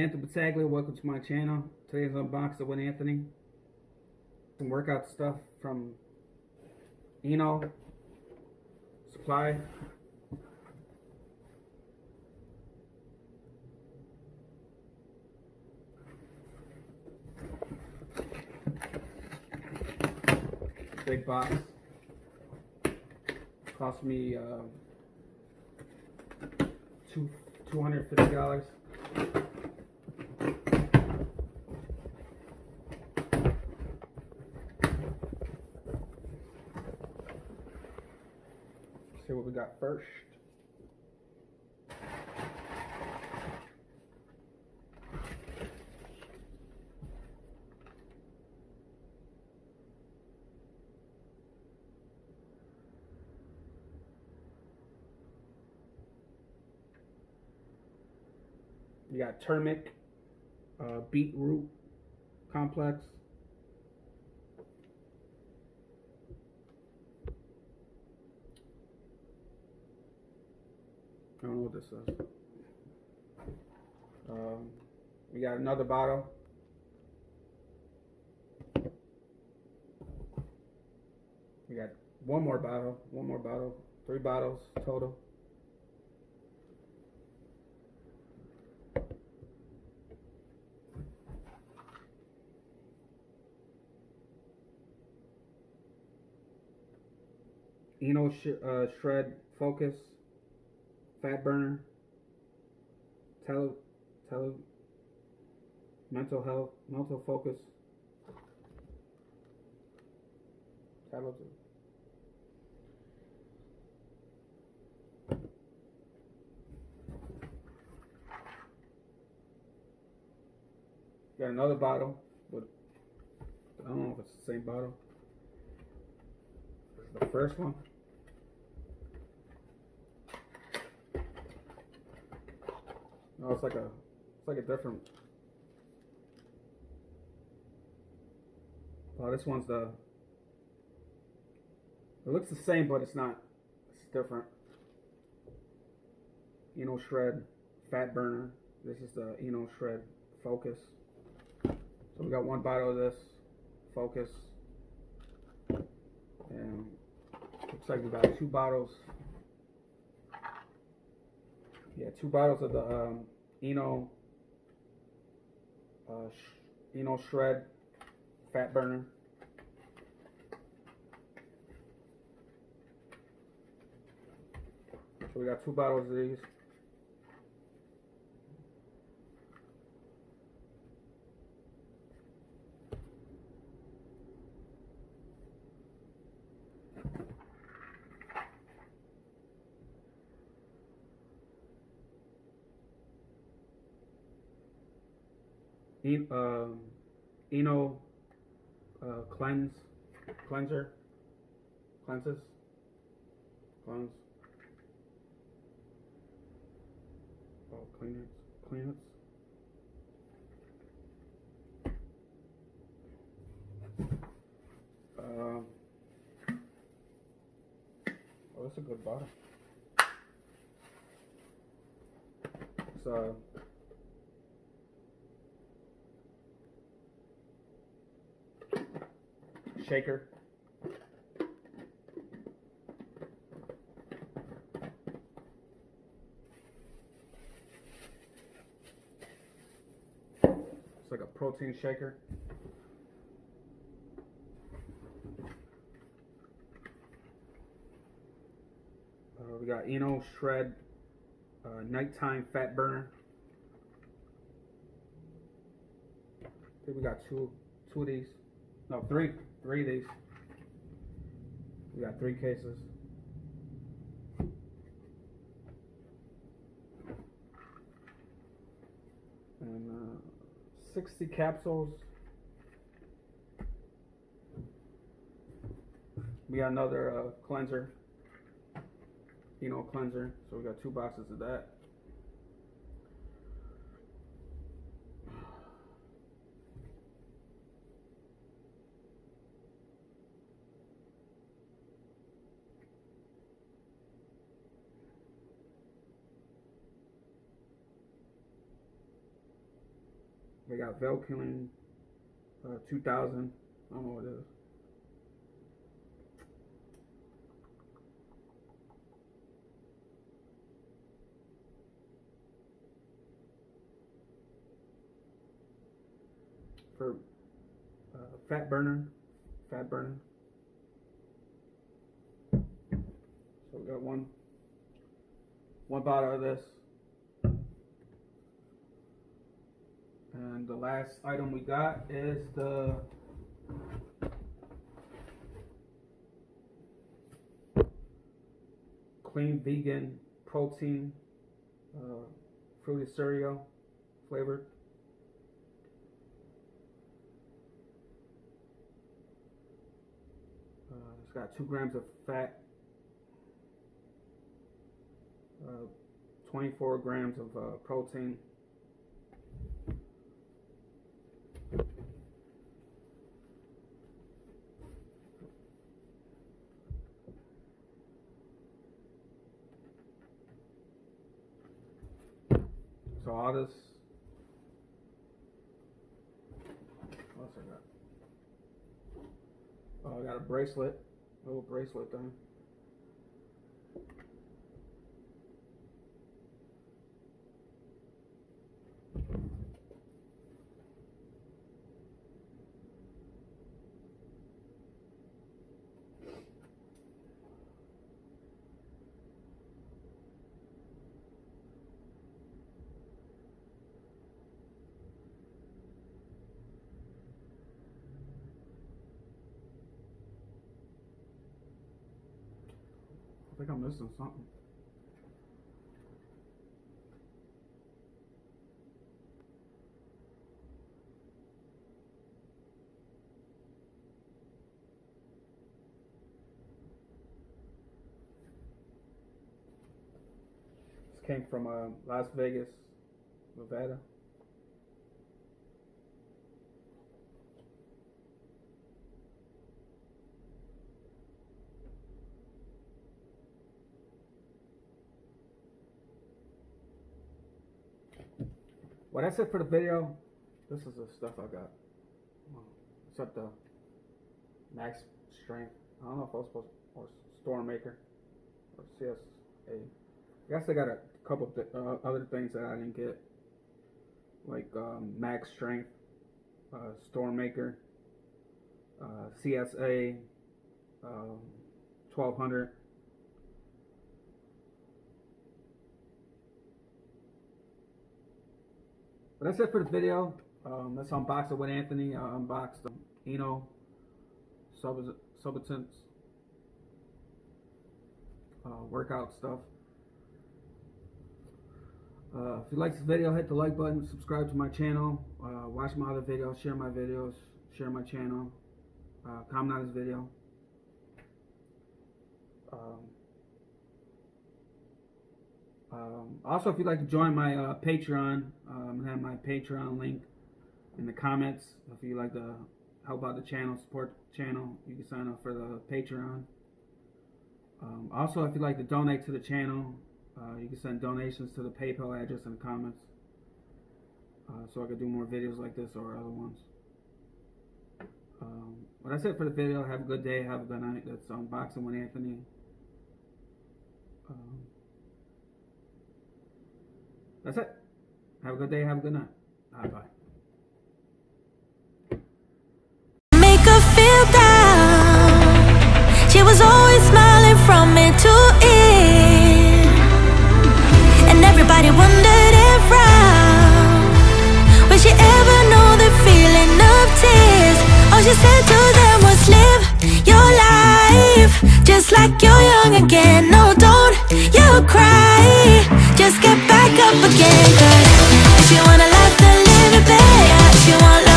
Anthony Battaglia. Welcome to my channel. Today's unboxing with Anthony. Some workout stuff from Inno Supply. Big box. Cost me $250. See what we got first. You got turmeric, beetroot complex. I don't know what this is. We got another bottle. We got one more bottle, 3 bottles total. Inno Sherd Focus, Fat Burner, Mental Health, Mental Focus, Got another bottle, but I don't know if it's the same bottle. This is the first one. No, it's like a different. Oh, this one's the. It looks the same, but it's not. It's different. Inno Shred Fat Burner. This is the Inno Shred Focus. So we got one bottle of this Focus, and looks like we got 2 bottles. Yeah, 2 bottles of the Inno Shred Fat Burner. So we got 2 bottles of these. Inno cleanses. Oh, cleaners. Oh, that's a good bottle. It's shaker. It's like a protein shaker. We got Inno Shred Nighttime Fat Burner. I think we got two of these. No, three of these. We got 3 cases. And 60 capsules. We got another cleanser. Inno cleanser. So we got 2 boxes of that. They got Velcro 2000. I don't know what it is. For fat burner. So we got one bottle of this. And the last item we got is the clean vegan protein fruity cereal flavored. It's got 2 grams of fat, 24 grams of protein. So all this, what else I got? Oh, I got a bracelet, little bracelet thing. I think I'm missing something. This came from Las Vegas, Nevada. Well, that's it for the video. This is the stuff I got. Except the max strength. I don't know if I was supposed to, or storm maker, or CSA. I guess I got a couple of other things that I didn't get, like max strength, storm maker, CSA, 1200. But that's it for the video. Let's unbox it with Anthony. I unboxed the Inno substance workout stuff. If you like this video, hit the like button, subscribe to my channel, watch my other videos, share my videos, share my channel, comment on this video. Also, if you'd like to join my Patreon, I have my Patreon link in the comments. If you'd like to help out the channel, support the channel, you can sign up for the Patreon. Also, if you'd like to donate to the channel, you can send donations to the PayPal address in the comments, so I could do more videos like this or other ones. But that's it for the video. Have a good day. Have a good night. That's Unboxing with Anthony. That's it. Have a good day. Have a good night. Bye. Make her feel down. She was always smiling from ear to ear, and everybody wondered around, will she ever know the feeling of tears? All she said to them was, live your life just like you're young again. No, don't you cry, just get back up again. Cause if you wanna live, then live it better. If you want